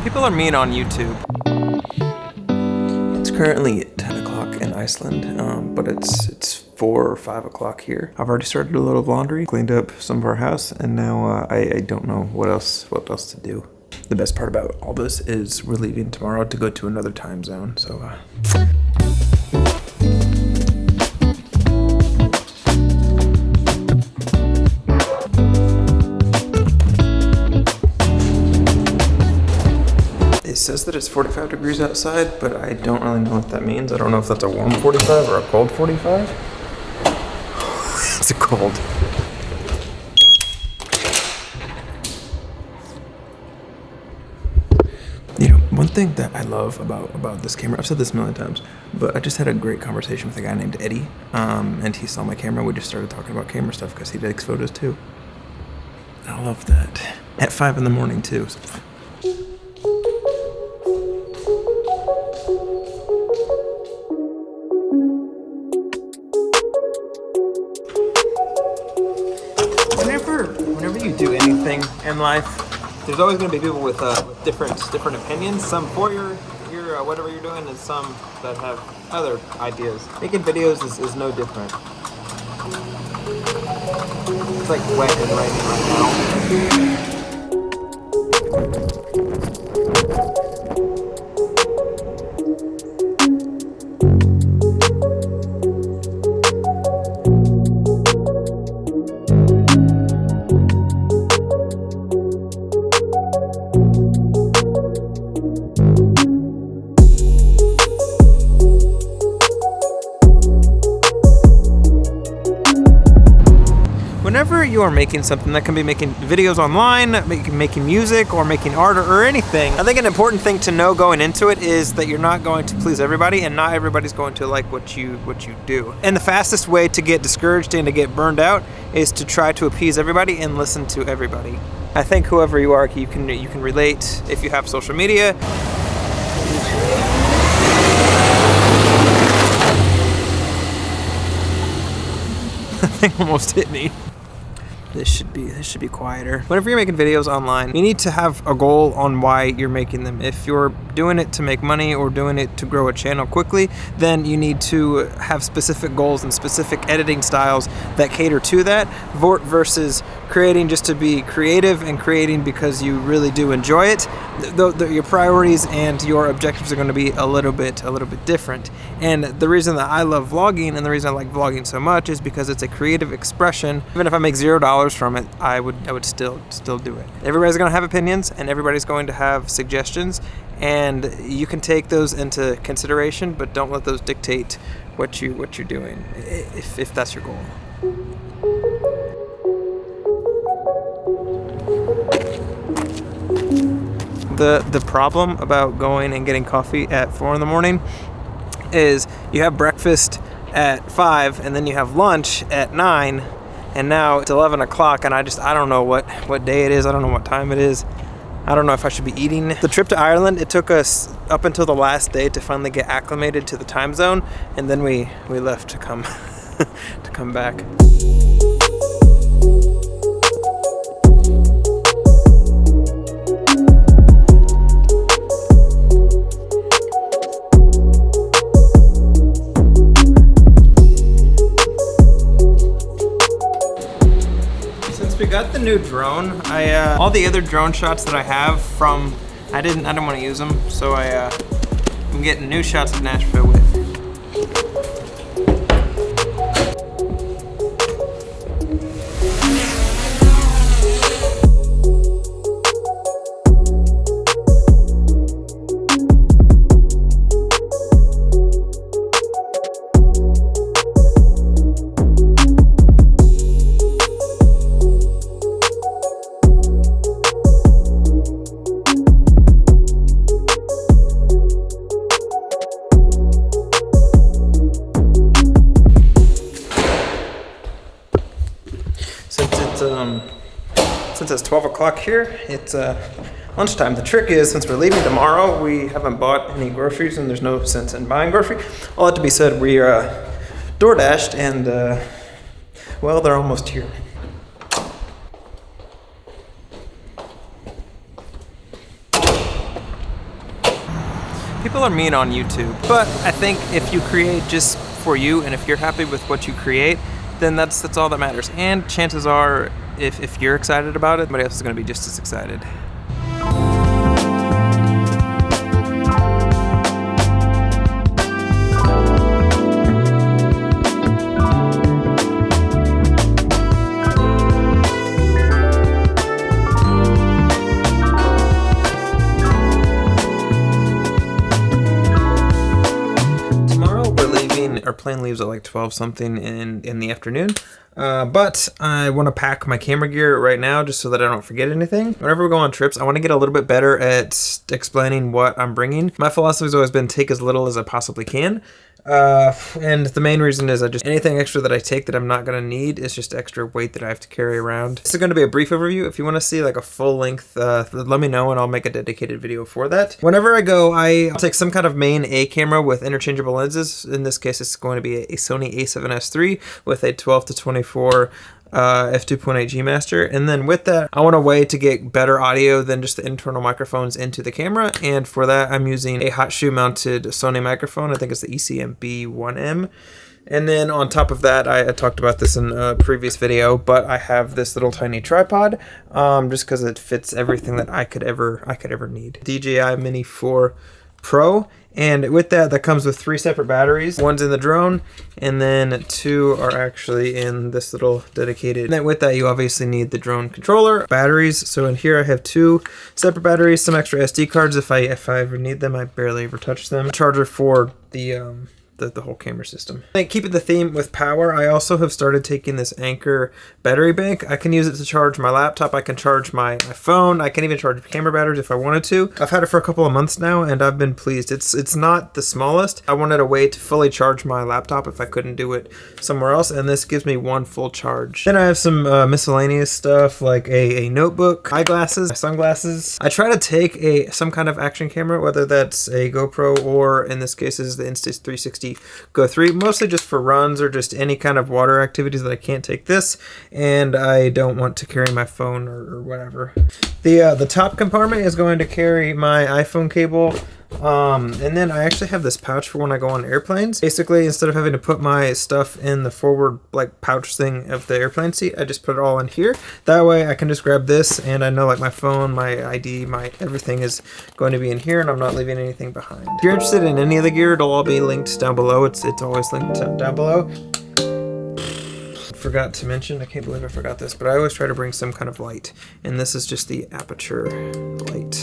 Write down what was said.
People are mean on YouTube. It's currently 10 o'clock in Iceland, but it's 4 or 5 o'clock here. I've already started a load of laundry, cleaned up some of our house, and now I don't know what else to do. The best part about all this is we're leaving tomorrow to go to another time zone, so It says that it's 45 degrees outside, but I don't really know what that means. I don't know if that's a warm 45 or a cold 45. It's a cold. You know, one thing that I love about this camera, I've said this a million times, but I just had a great conversation with a guy named Eddie, and he saw my camera. We just started talking about camera stuff because he takes photos too. I love that. At 5 in the morning too. So. Whenever you do anything in life, there's always going to be people with different opinions. Some for your whatever you're doing, and some that have other ideas. Making videos is no different. It's like wet and raining right now. Whenever you are making something, that can be making videos online, making music, or making art or anything, I think an important thing to know going into it is that you're not going to please everybody, and not everybody's going to like what you do. And the fastest way to get discouraged and to get burned out is to try to appease everybody and listen to everybody. I think whoever you are, you can relate if you have social media. That thing almost hit me. This should be quieter. Whenever you're making videos online, you need to have a goal on why you're making them. If you're doing it to make money or doing it to grow a channel quickly, then you need to have specific goals and specific editing styles that cater to that, versus creating just to be creative and creating because you really do enjoy it. Your priorities and your objectives are going to be a little bit different. And the reason that I love vlogging and the reason I like vlogging so much is because it's a creative expression. Even if I make $0 from it, I would still do it. Everybody's going to have opinions and everybody's going to have suggestions, and you can take those into consideration, but don't let those dictate what you're doing if that's your goal. The problem about going and getting coffee at 4 in the morning is you have breakfast at 5 and then you have lunch at 9, and now it's 11 o'clock and I don't know what day it is. I don't know what time it is. I don't know if I should be eating. The trip to Ireland, it took us up until the last day to finally get acclimated to the time zone, and then we left to come to come back. We got the new drone. All the other drone shots that I have from, I didn't want to use them, so I'm getting new shots of Nashville with. Since it's 12 o'clock here, it's lunchtime. The trick is, since we're leaving tomorrow, we haven't bought any groceries and there's no sense in buying groceries. All that to be said, we are DoorDashed and, well, they're almost here. People are mean on YouTube, but I think if you create just for you and if you're happy with what you create, then that's all that matters. And chances are, if you're excited about it, somebody else is going to be just as excited. Our plane leaves at like 12 something in the afternoon, but I want to pack my camera gear right now just so that I don't forget anything. Whenever we go on trips, I want to get a little bit better at explaining what I'm bringing. My philosophy has always been take as little as I possibly can. And the main reason is anything extra that I take that I'm not going to need is just extra weight that I have to carry around. This is going to be a brief overview. If you want to see like a full length, let me know and I'll make a dedicated video for that. Whenever I go, I'll take some kind of main A camera with interchangeable lenses. In this case, it's going to be a Sony a7S III with a 12-24 f2.8 G Master, and then with that I want a way to get better audio than just the internal microphones into the camera, and for that I'm using a hot shoe mounted Sony microphone. I think it's the ECM-B1M. And then on top of that, I talked about this in a previous video, but I have this little tiny tripod, just because it fits everything that I could ever need. DJI Mini 4 Pro, and with that comes with 3 separate batteries. One's in the drone, and then 2 are actually in this little dedicated. And then with that, you obviously need the drone controller, batteries. So in here I have 2 separate batteries, some extra SD cards if I ever need them. I barely ever touch them. A charger for the whole camera system. And keeping the theme with power, I also have started taking this Anker battery bank. I can use it to charge my laptop, I can charge my phone, I can even charge camera batteries if I wanted to. I've had it for a couple of months now and I've been pleased. It's not the smallest. I wanted a way to fully charge my laptop if I couldn't do it somewhere else, and this gives me 1 full charge. Then I have some miscellaneous stuff like a notebook, eyeglasses, sunglasses. I try to take some kind of action camera, whether that's a GoPro or in this case is the Insta360 Go 3, mostly just for runs or just any kind of water activities that I can't take this, and I don't want to carry my phone or whatever. The top compartment is going to carry my iPhone cable, and then I actually have this pouch for when I go on airplanes. Basically, instead of having to put my stuff in the forward like pouch thing of the airplane seat, I just put it all in here. That way I can just grab this and I know like my phone, my ID, my everything is going to be in here and I'm not leaving anything behind. If you're interested in any of the gear, it'll all be linked down below. It's always linked down below. Forgot to mention, I can't believe I forgot this, but I always try to bring some kind of light, and this is just the aperture light.